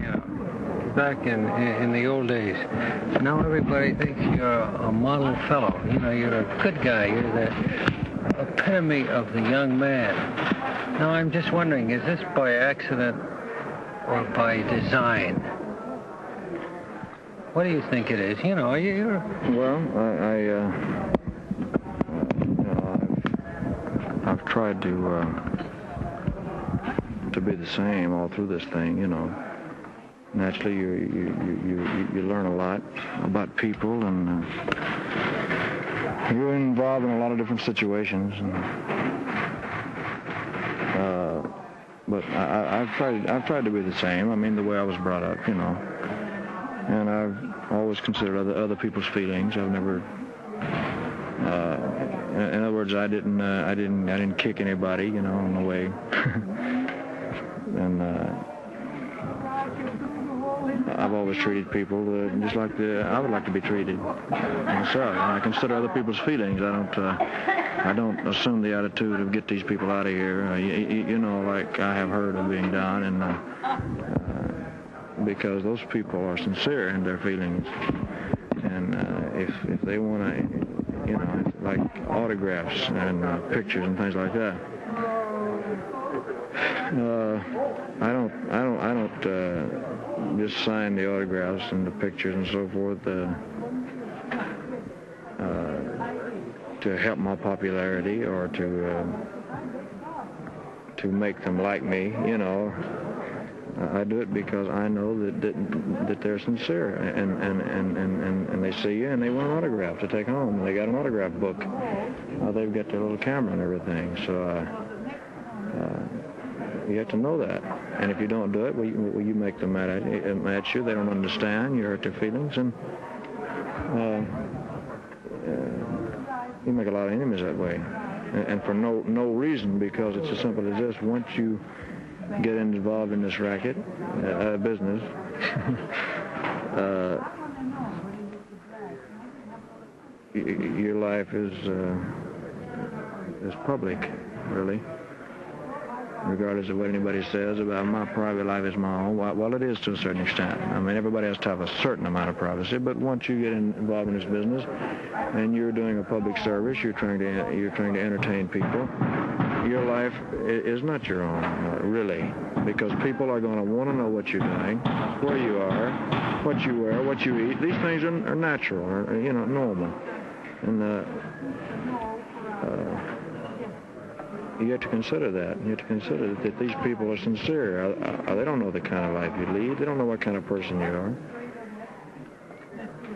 You know, back in the old days. Now everybody thinks you're a model fellow. You know, you're a good guy. You're the epitome of the young man. Now I'm just wondering, is this by accident or by design? What do you think it is? You know, you're... Well, I've tried to be the same all through this thing. You know, naturally you learn a lot about people, and you're involved in a lot of different situations. And, but I've tried to be the same. I mean, the way I was brought up, you know. And I've always considered other people's feelings. I've never, in other words, I didn't kick anybody, you know, on the way. And I've always treated people just like I would like to be treated myself. And I consider other people's feelings. I don't assume the attitude of get these people out of here. You know, like I have heard of being done, and. Because those people are sincere in their feelings, and if they want to, you know, like autographs and pictures and things like that, I don't just sign the autographs and the pictures and so forth to help my popularity or to make them like me, you know. I do it because I know that they're sincere, and they see you and they want an autograph to take home. And they got an autograph book. They've got their little camera and everything. So you have to know that. And if you don't do it, well, you make them mad at you. They don't understand. You hurt their feelings, and you make a lot of enemies that way. And for no reason, because it's as simple as this: once you get involved in this racket, business, your life is public, really, regardless of what anybody says about my private life is my own. Well, it is to a certain extent. I mean, everybody has to have a certain amount of privacy, but once you get involved in this business and you're doing a public service, you're trying to entertain people, your life is not your own, really, because people are going to want to know what you're doing, where you are, what you wear, what you eat. These things are natural, or, you know, normal. And you have to consider that. You have to consider that these people are sincere. They don't know the kind of life you lead. They don't know what kind of person you are.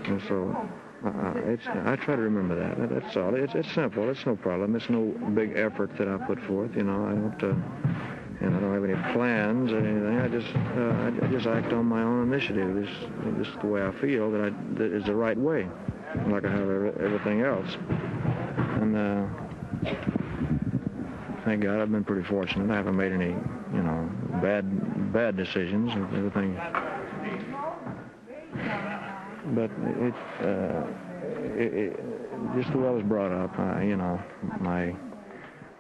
And so I try to remember that. That's all. It's simple. It's no problem. It's no big effort that I put forth. You know, I don't have any plans or anything. I just act on my own initiative. This is the way I feel that is the right way, like I have everything else. And thank God I've been pretty fortunate. I haven't made any, you know, bad decisions. Everything. But just the way I was brought up, you know, my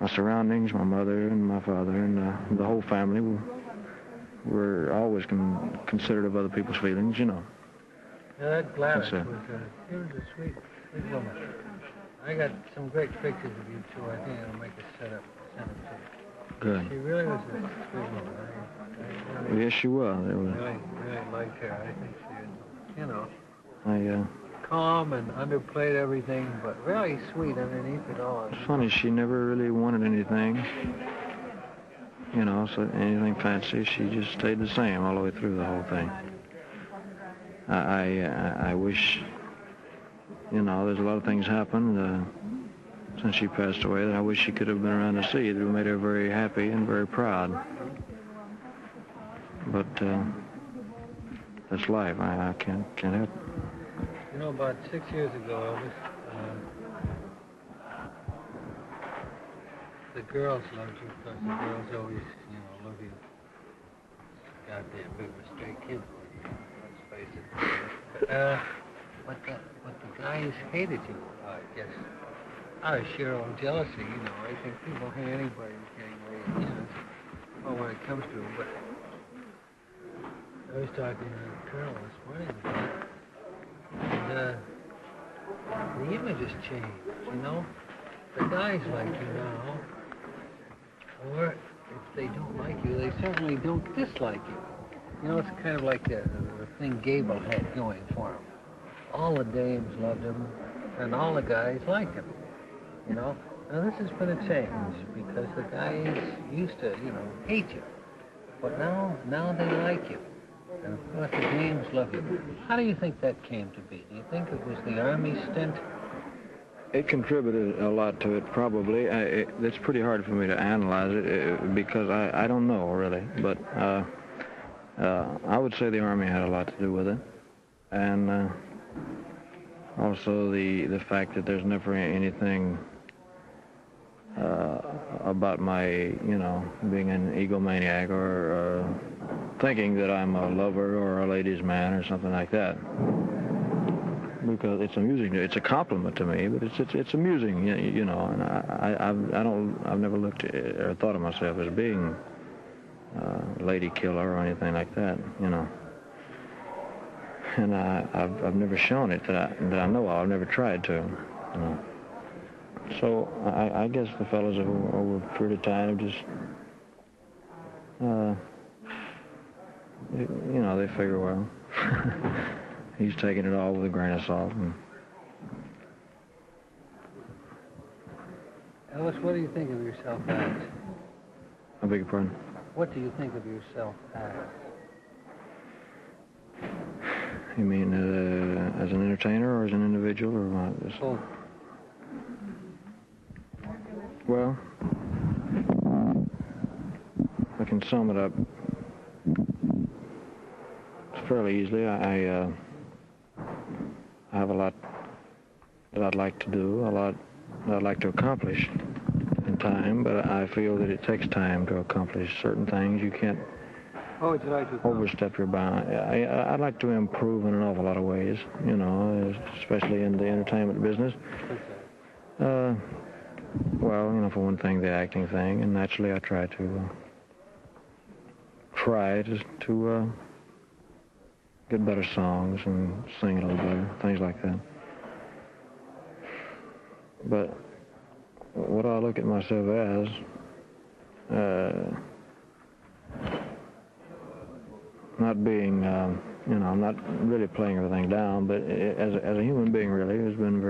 surroundings, my mother and my father and the whole family were always considerate of other people's feelings, you know. Yeah, that Gladys was a sweet woman. I got some great pictures of you two. I think I'll make a setup, send them to you. Good. She really was a sweet woman. I Yes, she was. really liked her. I think she was, you know. I calm and underplayed everything, but really sweet underneath it all. It's funny, she never really wanted anything, you know, so anything fancy. She just stayed the same all the way through the whole thing. I wish, you know, there's a lot of things happened since she passed away that I wish she could have been around to see. That would have made her very happy and very proud. But that's life. I can't help it. You know, about 6 years ago, Elvis, the girls loved you because the girls always, you know, love you. Goddamn big mistake kid for you, let's face it. But the guys hated you, I guess. Out of sheer own jealousy, you know. I think people hate anybody who's getting away, you know, well, when it comes to it. But I was talking to Carol this morning about it, and the image has changed, you know? The guys like you now, or if they don't like you, they certainly don't dislike you. You know, it's kind of like the thing Gable had going for him. All the dames loved him, and all the guys liked him, you know? Now, this has been a change, because the guys used to, you know, hate you. But now they like you. And of course, the dames love you. How do you think that came to be? Do you think it was the Army stint? It contributed a lot to it, probably. It's pretty hard for me to analyze it because I don't know, really. But I would say the Army had a lot to do with it. And also the fact that there's never anything about my, you know, being an egomaniac or thinking that I'm a lover or a ladies' man or something like that. Because it's amusing. It's a compliment to me, but it's amusing, you know. And I've never looked or thought of myself as being a lady killer or anything like that, you know. And I've never shown it that I know of. I've never tried to, you know. So I guess the fellas over a period of time have just, you know, they figure, well, he's taking it all with a grain of salt. Elvis, what do you think of yourself as? I beg your pardon? What do you think of yourself as? You mean as an entertainer or as an individual or what? Both. Well, I can sum it up fairly easily. I have a lot that I'd like to do, a lot that I'd like to accomplish in time, but I feel that it takes time to accomplish certain things. You can't overstep your bound. I'd like to improve in an awful lot of ways, you know, especially in the entertainment business. Well, you know, for one thing, the acting thing, and naturally I try to get better songs and sing a little better, things like that. But what I look at myself as, not being, you know, I'm not really playing everything down, but as a human being, really, has been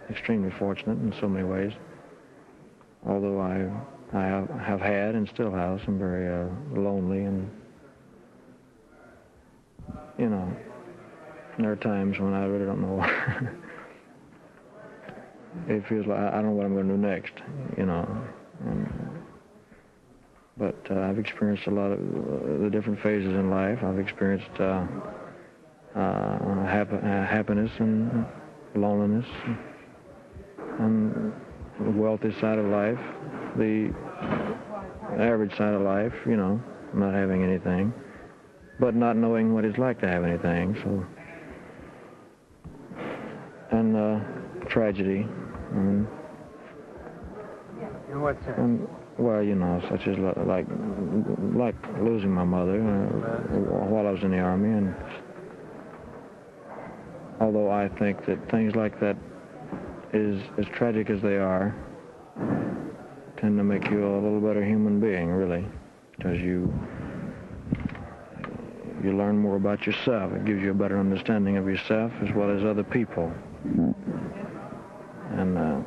extremely fortunate in so many ways. Although I have had and still have some very lonely and, you know, there are times when I really don't know. It feels like I don't know what I'm going to do next, you know. But I've experienced a lot of the different phases in life. I've experienced happiness and loneliness and the wealthy side of life, the average side of life, you know, not having anything, but not knowing what it's like to have anything. So, and tragedy, in what sense? And, well, you know, such as like losing my mother while I was in the Army, and although I think that things like that is as tragic as they are, tend to make you a little better human being, really, because you learn more about yourself. It gives you a better understanding of yourself as well as other people, and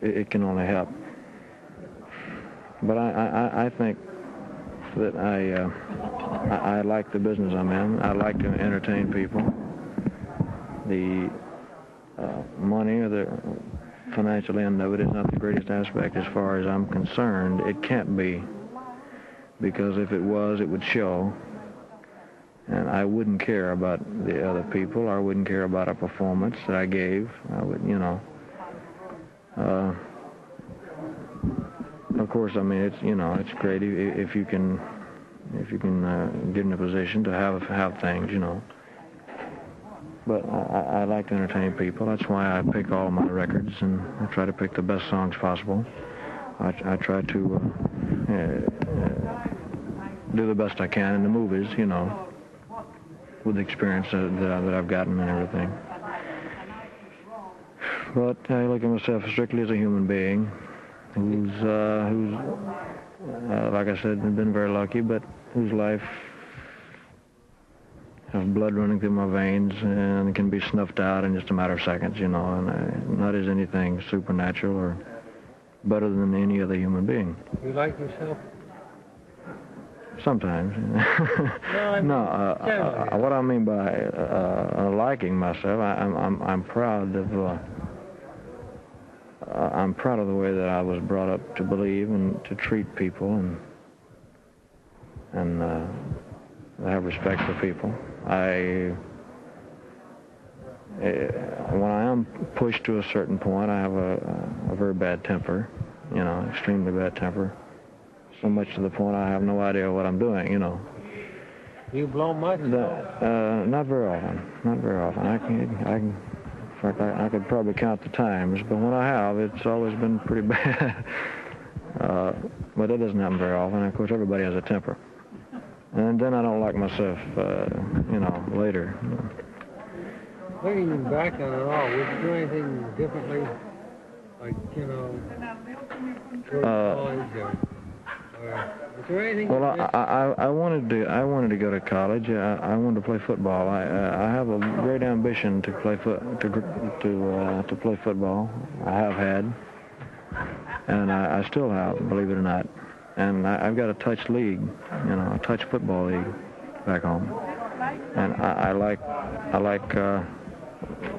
it can only help. But I think that I like the business I'm in. I like to entertain people. The money or the financial end of it is not the greatest aspect as far as I'm concerned. It can't be, because if it was, it would show, and I wouldn't care about the other people. I wouldn't care about a performance that I gave. I would, you know. Of course, I mean, it's, you know, it's great if you can get in a position to have things, you know. But I like to entertain people. That's why I pick all of my records, and I try to pick the best songs possible. I try to do the best I can in the movies, you know. with the experience that I've gotten and everything. But I look at myself strictly as a human being who's like I said, been very lucky, but whose life has blood running through my veins and can be snuffed out in just a matter of seconds, you know, and not as anything supernatural or better than any other human being. You like yourself? Sometimes. What I mean by liking myself, I'm proud of I'm proud of the way that I was brought up to believe and to treat people and have respect for people. When I am pushed to a certain point, I have a very bad temper, you know, extremely bad temper. So much to the point I have no idea what I'm doing, you know. You blow much? Not very often. Not very often. In fact, I could probably count the times, but when I have, it's always been pretty bad. But it doesn't happen very often. Of course, everybody has a temper. And then I don't like myself, you know, later. Looking back on it all, would you do anything differently? Like, you know, go to college is there anything? Well, I wanted to go to college. I wanted to play football. I have a great ambition to play to play football. I have had, and I still have, believe it or not. And I've got a touch league, you know, a touch football league back home. And I like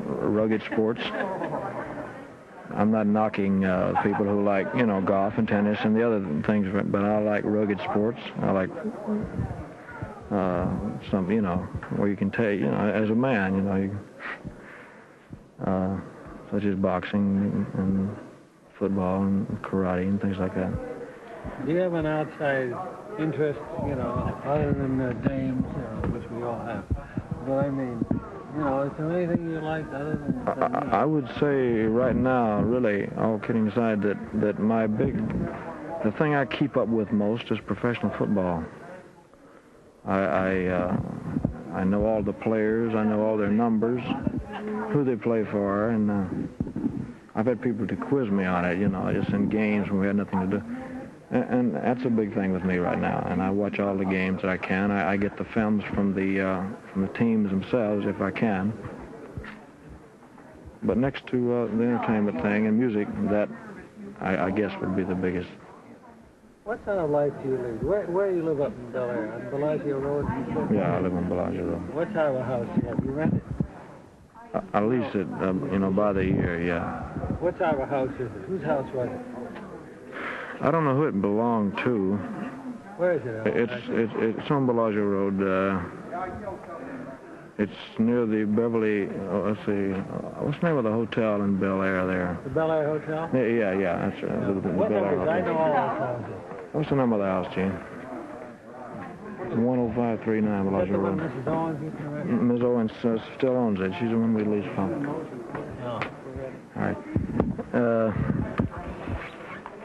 rugged sports. I'm not knocking people who like, you know, golf and tennis and the other things, but I like rugged sports. I like some, you know, where you can take, you know, as a man, you know, such as boxing and football and karate and things like that. Do you have an outside interest, you know, other than the dames, which we all have? But I mean, you know, is there anything you like other than... I would say right now, really, all kidding aside, that the thing I keep up with most is professional football. I know all the players, I know all their numbers, who they play for, and I've had people to quiz me on it, you know, just in games when we had nothing to do. And that's a big thing with me right now. And I watch all the games that I can. I get the films from the teams themselves if I can. But next to the entertainment thing and music, that I guess would be the biggest. What kind of life do you live? Where do you live up in Bel Air? On Bellagio Road? Yeah, I live on Bellagio Road. What type of house do you have? You rent it? I lease it, you know, by the year, yeah. What type of house is it? Whose house was it? I don't know who it belonged to. Where is it? It's on Bellagio Road. It's near the Beverly. Let's see. What's the name of the hotel in Bel Air there? The Bel Air Hotel? Yeah. That's right. The what Bel Air numbers? Hotel. I know all those houses. What's the number of the house, Gene? 10539 Bellagio Road. Mrs. Owens used to rent? Ms. Owens still owns it. She's the one we lease from. Oh. All right.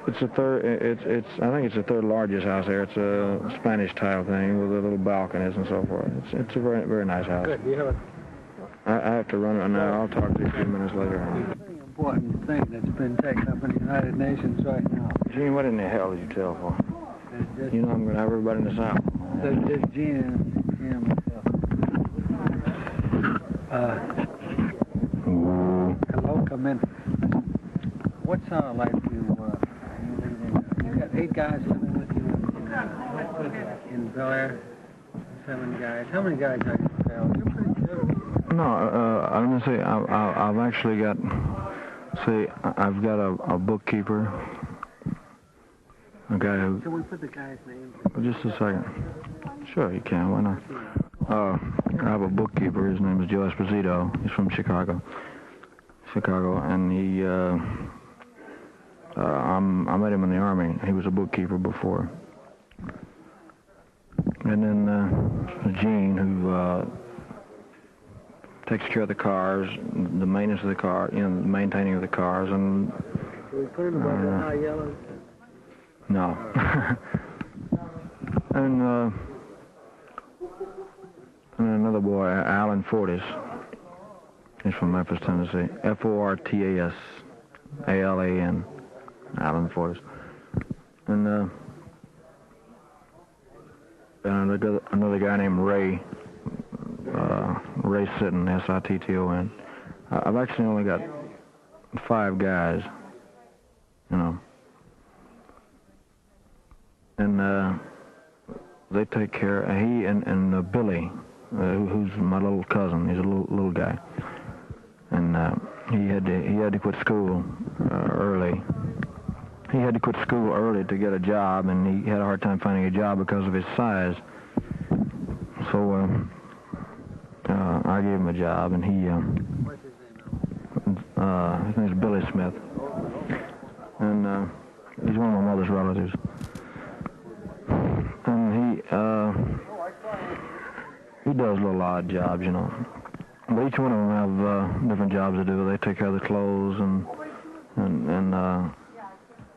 It's a third. I think it's the third largest house there. It's a Spanish style thing with the little balconies and so forth. It's a very, very nice house. Good. Do you have a... I have to run it now. I'll talk to you a few minutes later. A very important thing that's been taken up in the United Nations right now. Gene, what in the hell did you tell for? You know I'm going to have everybody in the South. So just Gene and myself. Hello, come in. What sort of life do you live in? You got 8 guys living with you in Bel Air? 7 guys. How many guys are you, Phil? You're pretty good. No, I'm going to say I've actually got, I've got a bookkeeper, a guy who... Can we put the guy's name? Just a second. Sure, you can. Why not? I have a bookkeeper. His name is Joe Esposito. He's from Chicago, and he... I met him in the Army. He was a bookkeeper before. And then Gene, who takes care of the cars, the maintenance of the car, you know, the maintaining of the cars, and... Can we put him about the high yellow? No. And And another boy, Alan Fortas. He's from Memphis, Tennessee. Fortas, Alan, Alan Fortas. And another guy named Ray. Ray Sitton, Sitton. I've actually only got 5 guys, you know. And they take care. He and Billy, who's my little cousin. He's a little guy, and he had to quit school early. He had to quit school early to get a job, and he had a hard time finding a job because of his size. So I gave him a job, and he What's his name? his name's Billy Smith, and he's one of my mother's relatives. And he does little odd jobs, you know. But each one of them have different jobs to do. They take care of the clothes and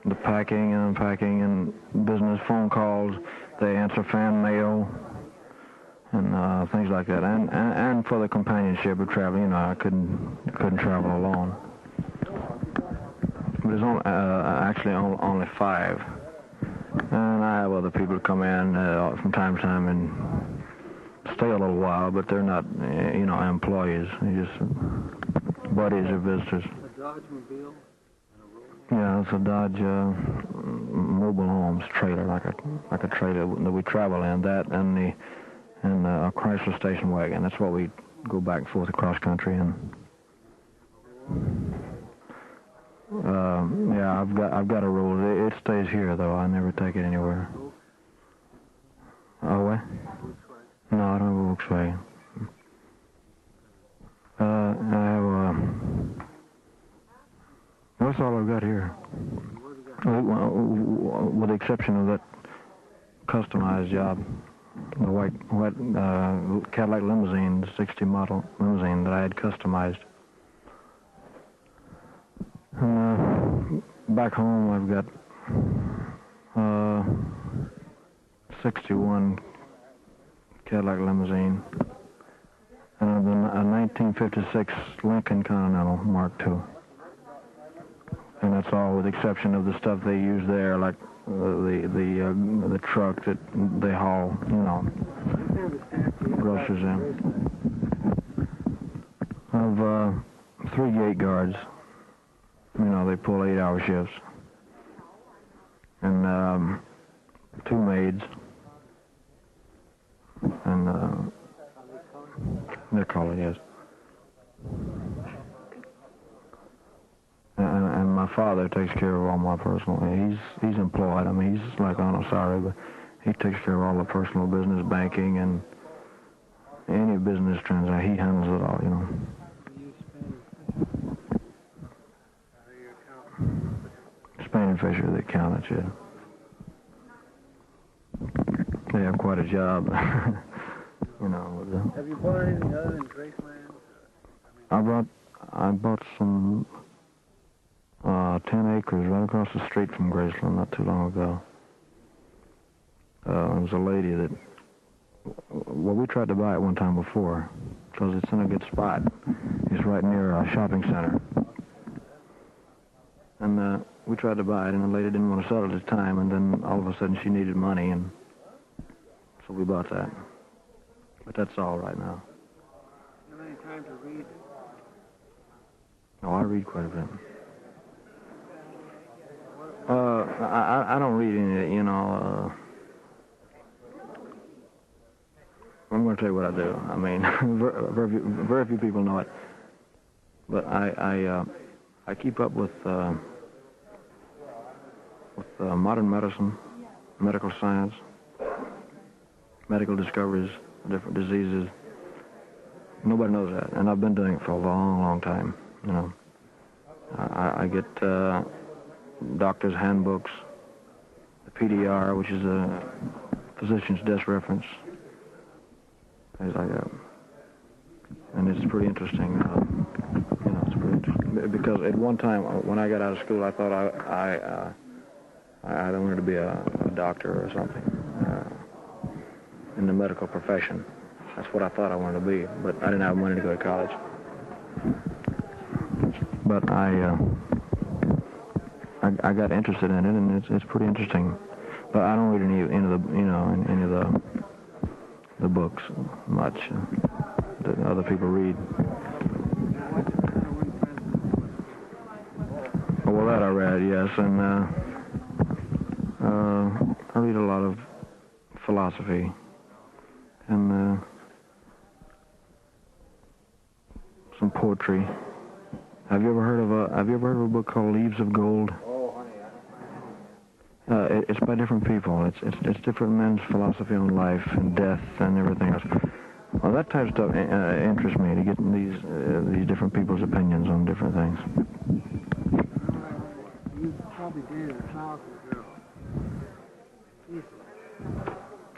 the packing and unpacking and business phone calls. They answer fan mail and things like that. And for the companionship of traveling, you know, I couldn't travel alone. But there's actually only 5. And I have other people come in from time to time and stay a little while, but they're not, you know, employees. They're just buddies or visitors. A Dodge Mobile? Yeah, it's a Dodge mobile homes trailer, like a trailer that we travel in. That and a Chrysler station wagon. That's what we go back and forth across country in. Yeah, I've got a rule. It stays here though. I never take it anywhere. Oh, what? No, I don't have a Volkswagen. I have that's all I've got here. With the exception of that customized job, the white Cadillac limousine, 60 model limousine that I had customized. Back home, I've got 61 Cadillac limousine and a 1956 Lincoln Continental Mark II. And that's all with the exception of the stuff they use there, like the truck that they haul, you know, groceries in. I've 3 gate guards. You know, they pull 8-hour shifts. And 2 maids. And they're called, yes. And my father takes care of all my personal. He's employed. I mean, he's like on a salary, but he takes care of all the personal business, banking, and any business transaction. He handles it all, you know. Spain and Fisher, the accountants, yeah. They have quite a job, you know. Have you bought anything other than Graceland? I bought some 10 acres right across the street from Graceland not too long ago. There was a lady that, well, we tried to buy it one time before because it's in a good spot. It's right near a shopping center. And we tried to buy it, and the lady didn't want to sell it at the time, and then all of a sudden she needed money, and so we bought that. But that's all right now. You have any time to read? Oh, I read quite a bit. I don't read any, you know, I'm going to tell you what I do. I mean, very few people know it. But I keep up with modern medicine, medical science, medical discoveries, different diseases. Nobody knows that, and I've been doing it for a long, long time, you know. I get doctors' handbooks, the PDR, which is a physician's desk reference, things like that. And it's pretty interesting. You know, it's pretty interesting. Because at one time, when I got out of school, I thought I wanted to be a doctor or something in the medical profession. That's what I thought I wanted to be, but I didn't have money to go to college. But I got interested in it, and it's pretty interesting. But I don't read any of the books much that other people read. Well, that I read, yes, and I read a lot of philosophy and some poetry. Have you ever heard of a book called Leaves of Gold? It's by different people. It's different men's philosophy on life and death and everything else. Well, that type of stuff interests me, to get these different people's opinions on different things. You probably dated a powerful girl.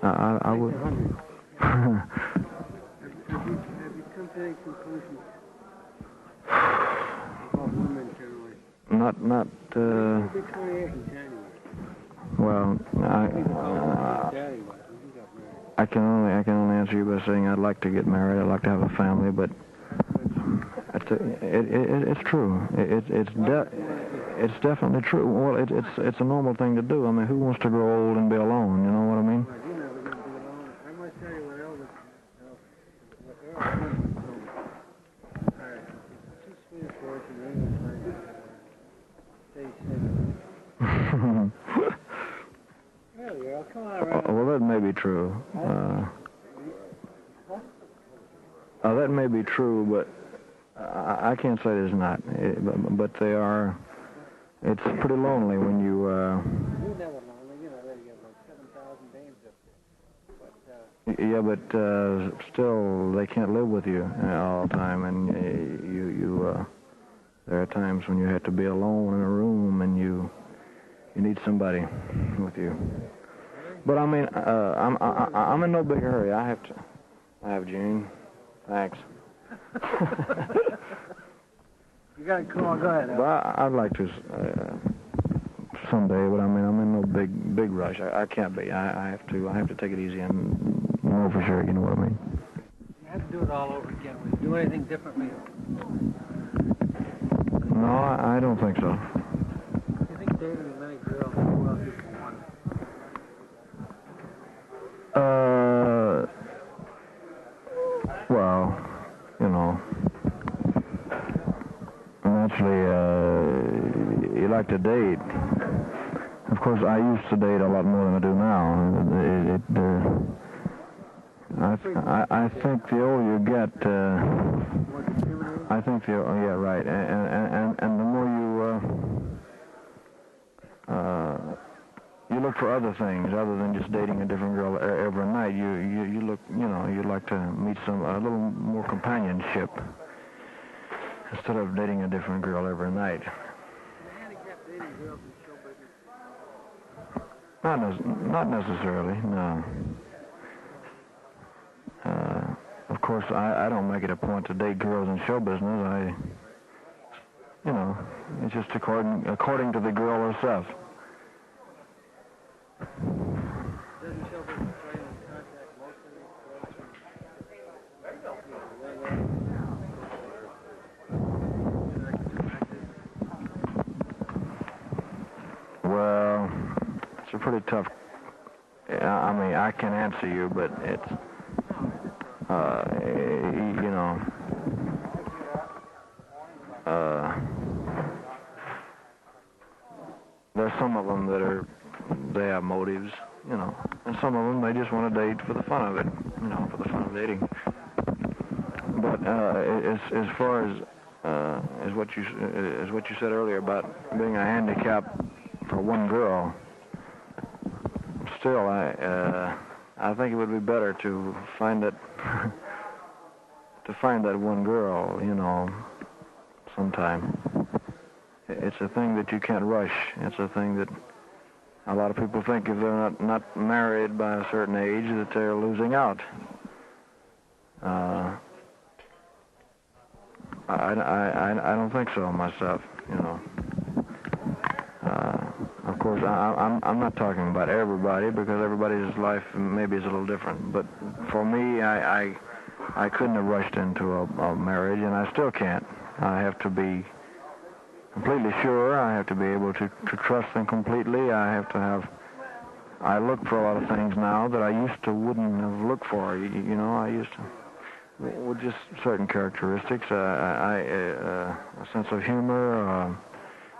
I would. Have you come to any conclusions about women generally? Not. You'll be 28 in January. Well, I can only answer you by saying I'd like to get married. I'd like to have a family, but it's true. It's definitely true. Well, it's a normal thing to do. I mean, who wants to grow old and be alone? You know what I mean? You're never going to be alone. I might tell you what Elvis told me. All right. Two Swedish words in the English language. Stay safe. Well, come on around. Well, that may be true. That may be true, but I can't say it's not. But they are. It's pretty lonely when you. You're never lonely. You know, you have like 7,000 dames up there. Yeah, but still, they can't live with you all the time, and you. There are times when you have to be alone in a room, and you need somebody with you. But I mean, I'm in no big hurry. I have Gene. Thanks. You got to call. Go ahead. Well, I'd like to someday, but I mean, I'm in no big rush. I can't be. I have to take it easy and know for sure. You know what I mean? You have to do it all over again. Will you do anything differently? No, I don't think so. You think dating as many girls as well as you can want? Well, you know, naturally, you like to date. Of course, I used to date a lot more than I do now. I think the older you get, I think yeah, right, and the more you look for other things other than just dating a different girl every night. You look, you know, you like to meet a little more companionship instead of dating a different girl every night. Not necessarily, no. Of course, I don't make it a point to date girls in show business. You know, it's just according to the girl herself. Doesn't show business try to contact most of these girls? Well, it's a pretty tough. I mean, I can answer you, but it's, you know, there's some of them that they have motives, you know, and some of them they just want to date for the fun of it, you know, for the fun of dating. But as far as what you said earlier about being a handicap for one girl, still I think it would be better to find that one girl, you know, sometime. It's a thing that you can't rush. It's a thing that a lot of people think if they're not married by a certain age that they're losing out. I don't think so myself, you know. Of course, I'm not talking about everybody, because everybody's life maybe is a little different. But for me, I couldn't have rushed into a marriage, and I still can't. I have to be completely sure. I have to be able to trust them completely. I look for a lot of things now that I used to wouldn't have looked for. You know, I used to, with just certain characteristics, a sense of humor,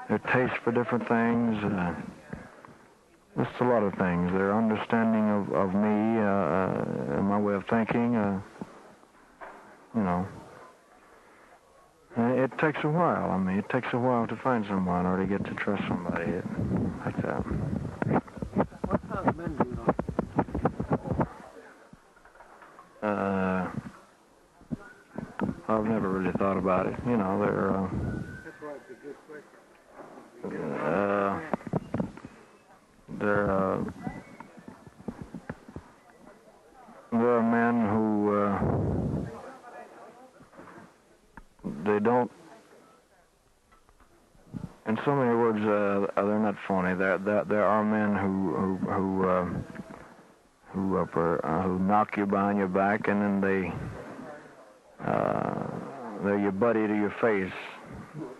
their taste for different things, just a lot of things. Their understanding of me, and my way of thinking, you know. It takes a while. I mean, it takes a while to find someone or to get to trust somebody like that. What kind of men do you know? I've never really thought about it. You know, they're... That's why it's a good question. There are men who they don't. In so many words, they're not phony. There are men who knock you behind your back, and then they're your buddy to your face.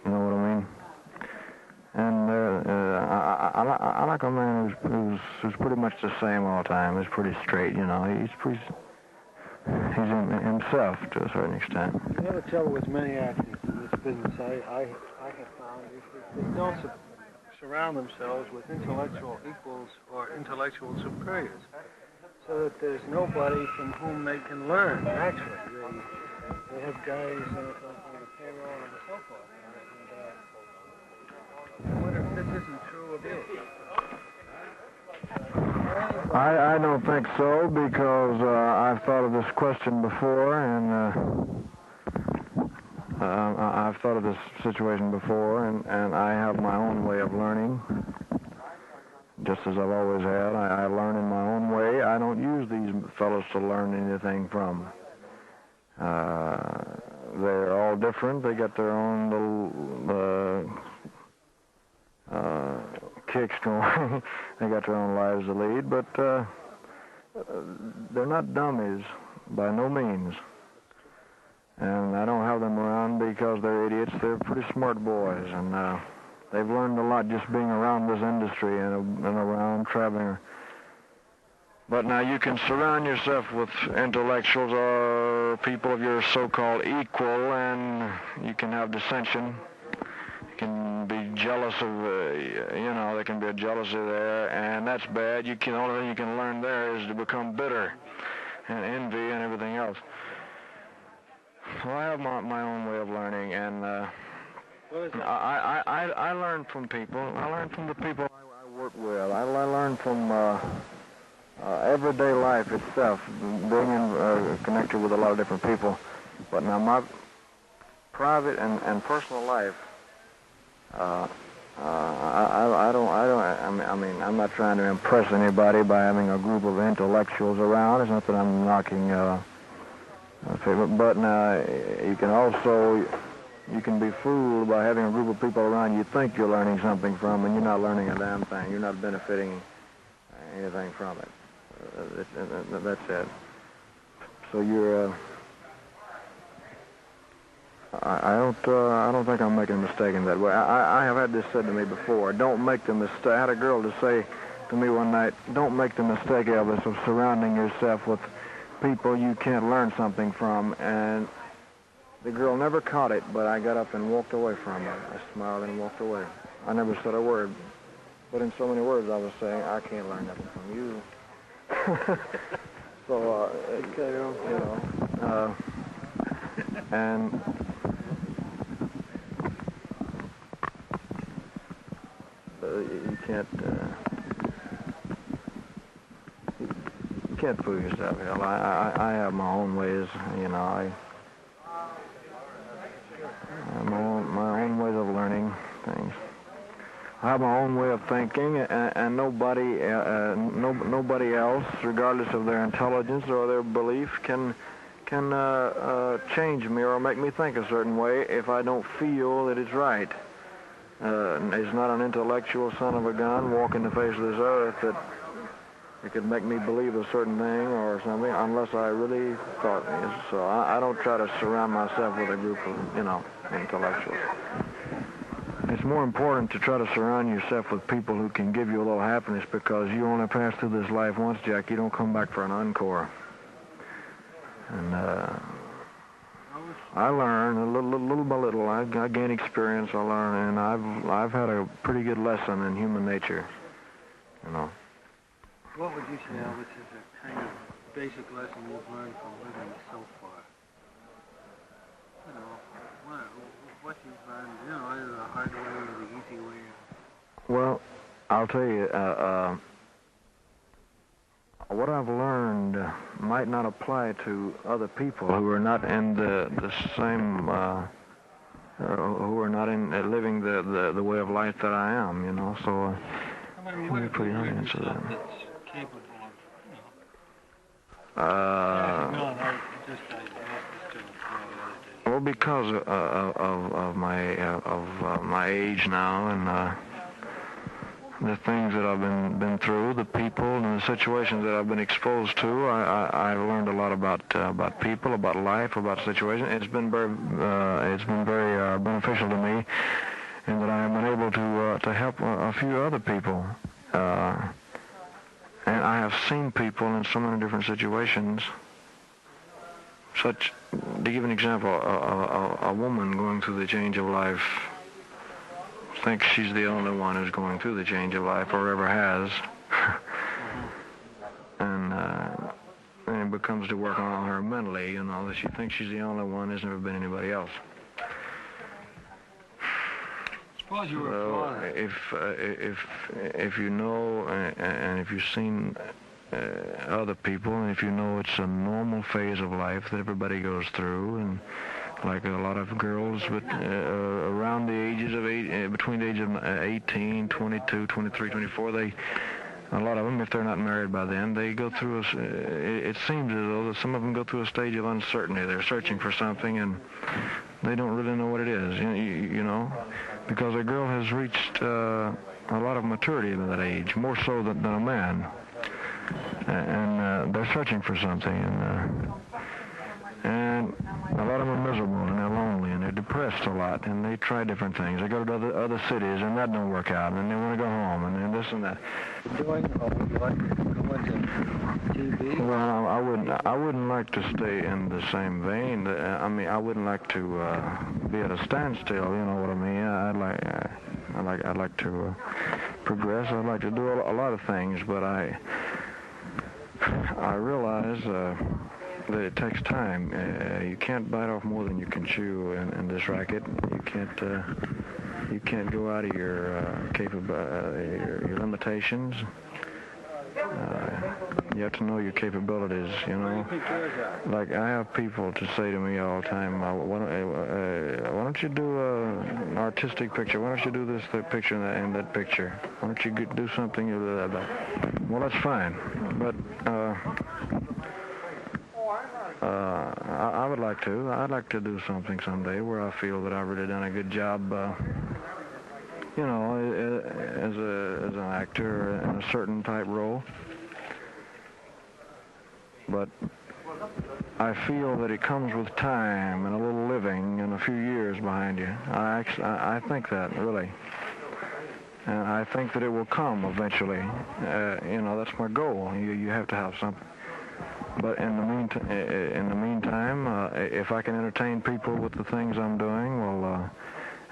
You know what I mean? And I like a man who's pretty much the same all the time. He's pretty straight, you know. He's himself to a certain extent. The other trouble with many actors in this business, I have found, is that they don't surround themselves with intellectual equals or intellectual superiors, so that there's nobody from whom they can learn, actually. They have guys on the payroll and so forth. I wonder if this isn't true of you. I don't think so, because I've thought of this question before, and I've thought of this situation before, and I have my own way of learning, just as I've always had. I learn in my own way. I don't use these fellows to learn anything from. They're all different. They got their own little kicks going. They got their own lives to lead, but they're not dummies by no means. And I don't have them around because they're idiots. They're pretty smart boys, and they've learned a lot just being around this industry and around traveling. But now you can surround yourself with intellectuals or people of your so-called equal, and you can have dissension. You can be jealous of, you know, there can be a jealousy there, and that's bad. The only thing you can learn there is to become bitter and envy and everything else. Well, I have my own way of learning, and I learn from people. I learn from the people I work with. I learn from everyday life itself, being connected with a lot of different people. But now my private and personal life, I mean, I'm not trying to impress anybody by having a group of intellectuals around. It's not that I'm knocking but now you can be fooled by having a group of people around you think you're learning something from, and you're not learning a damn thing. You're not benefiting anything from it. That's it. So you're. I don't think I'm making a mistake in that way. I have had this said to me before. Don't make the mistake. I had a girl to say to me one night, "Don't make the mistake, Elvis, of surrounding yourself with people you can't learn something from." And the girl never caught it, but I got up and walked away from her. I smiled and walked away. I never said a word, but in so many words I was saying, I can't learn nothing from you. So, you know, and you can't fool yourself, hell. I have my own ways, you know. I have my own ways of learning things. I have my own way of thinking, and nobody else, regardless of their intelligence or their belief, can change me or make me think a certain way if I don't feel that it's right. He's not an intellectual son of a gun walking the face of this earth that it could make me believe a certain thing or something unless I really thought he is. So I don't try to surround myself with a group of, intellectuals. It's more important to try to surround yourself with people who can give you a little happiness, because you only pass through this life once, Jack. You don't come back for an encore. And I learn little by little. I gain experience. I learn, and I've had a pretty good lesson in human nature. What would you say, Elvis, is a kind of basic lesson you've learned from living so far? What you've learned, either the hard way or the easy way. Well, I'll tell you, what I've learned might not apply to other people who are not in the same, who are not in living the way of life that I am, so it can be pretty hard to answer that. Well, because of my age now and the things that I've been through, the people and the situations that I've been exposed to, I've learned a lot about people, about life, about situations. It's been very beneficial to me, in that I have been able to help a few other people. And I have seen people in so many different situations. To give an example, a woman going through the change of life thinks she's the only one who's going through the change of life, or ever has. And it becomes to work on her mentally, that she thinks she's the only one, there's never been anybody else. Suppose you were if you know, and if you've seen other people, and if you know it's a normal phase of life that everybody goes through, and like a lot of girls around the ages of between the age of 18, 22, 23, 24, a lot of them, if they're not married by then, they go through it seems as though that some of them go through a stage of uncertainty. They're searching for something, and they don't really know what it is, because a girl has reached a lot of maturity at that age, more so than a man. And they're searching for something, and a lot of them are miserable, and they're lonely, and they're depressed a lot, and they try different things. They go to other cities, and that don't work out, and they want to go home, and then this and that. Would you like to go into TV? Well, I wouldn't like to stay in the same vein. I wouldn't like to be at a standstill. You know what I mean? I'd like to progress. I'd like to do a lot of things, but I realize that it takes time. You can't bite off more than you can chew in this racket. You can't go out of your your limitations. You have to know your capabilities, Like, I have people to say to me all the time, why don't you do an artistic picture? Why don't you do this picture and that picture? Why don't you do something? Well, that's fine, but I would like to. I'd like to do something someday where I feel that I've really done a good job, as an actor in a certain type role. But I feel that it comes with time and a little living and a few years behind you. I think that, really. And I think that it will come eventually. That's my goal. You have to have something. But in the meantime, if I can entertain people with the things I'm doing, well,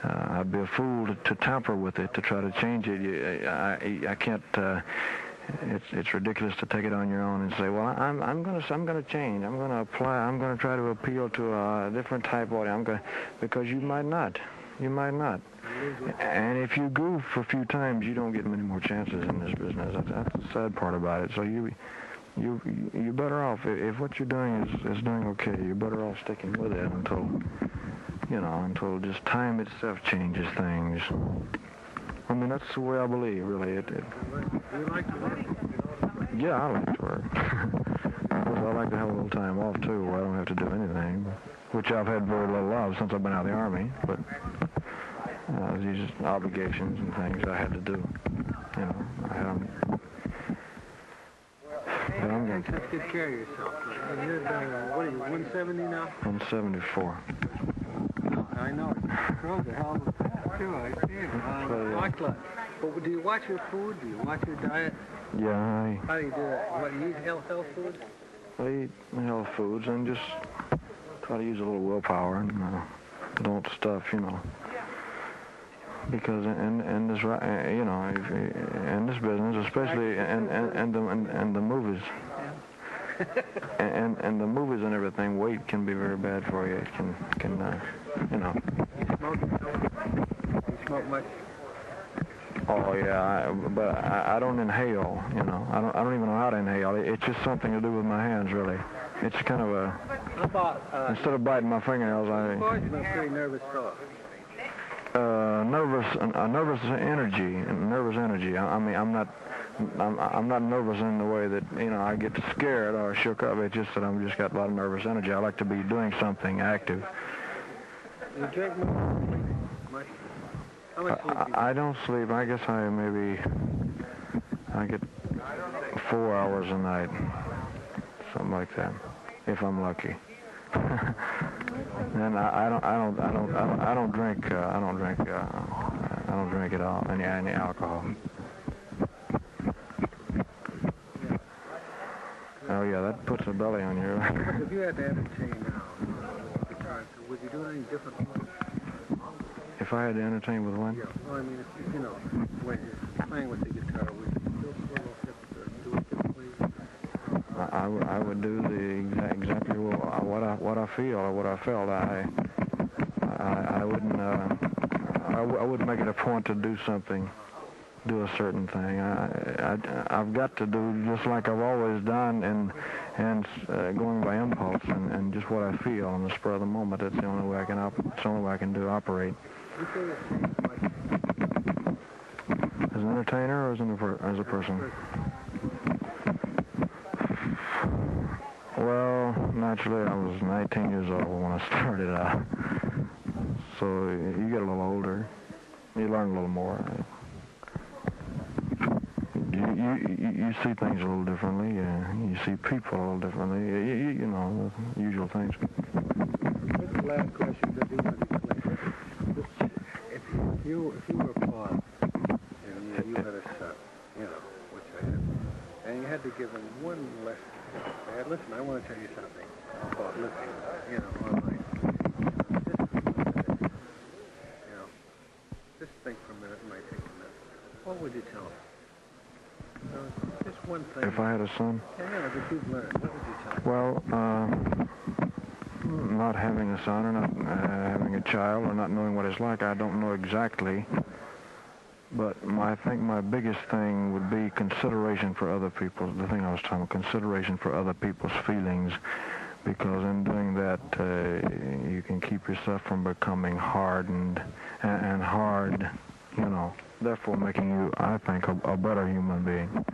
I'd be a fool to tamper with it, to try to change it. I can't. It's ridiculous to take it on your own and say, well, I'm going to change. I'm going to apply. I'm going to try to appeal to a different type of audience. Because you might not. You might not. And if you goof a few times, you don't get many more chances in this business. That's the sad part about it. So you're better off, if what you're doing is doing okay, you're better off sticking with it until just time itself changes things. I mean, that's the way I believe, really. Do you like to work? Yeah, I like to work. I like to have a little time off, too, where I don't have to do anything, which I've had very little of since I've been out of the Army. But these obligations and things I had to do. You know, I had them. You take good care of yourself. You're, what are you, 170 now? 174. I know. Girls are hell of a fast, too. I see it. Watch lot. But do you watch your food? Do you watch your diet? Yeah, How do you do that? What, you eat health foods? I eat health foods and just try to use a little willpower and don't stuff, you know. Because in this, you know, in this business, especially in the movies, and the movies and everything, weight can be very bad for you. It can you know. You smoke much? Oh yeah, but I don't inhale. You know, I don't even know how to inhale. It's just something to do with my hands, really. It's kind of a. How about instead of biting my fingernails, I. Boys, you're a pretty nervous fellow. Nervous energy. I mean, I'm not nervous in the way that, you know, I get scared or shook up. It's just that I'm just got a lot of nervous energy. I like to be doing something active. You drink much? How much sleep do you get? I don't sleep. I guess I get 4 hours a night, something like that, if I'm lucky. And I don't drink at all, any alcohol. Oh yeah, that puts a belly on you. If you had to entertain guitars, would you do anything different? If I had to entertain with one? Yeah. Well, I mean, if you know, when you're playing with the guitar, would you still swivel hips or do it differently? I would do exactly what I feel or what I felt. I wouldn't I wouldn't make it a point to do something, do a certain thing. I've got to do just like I've always done, and going by impulse and just what I feel on the spur of the moment. That's the only way I can operate. As an entertainer or as a person? Well, naturally, I was 19 years old when I started out. So you get a little older, you learn a little more. You see things a little differently. You see people a little differently. You know, the usual things. This is the last question that you want to explain. If you were a father and you had a son, you know, which I had, and you had to give him one lesson. Listen, I want to tell you something about listening, you know, online. You know, just think for a minute. It might take a minute. What would you tell him? Just one thing. If I had a son? Yeah, that you've learned. What would you tell him? Well, not having a son or not having a child or not knowing what it's like, I don't know exactly. But I think my biggest thing would be consideration for other people. The thing I was talking about, consideration for other people's feelings, because in doing that, you can keep yourself from becoming hardened and hard, you know, therefore making you, I think, a better human being.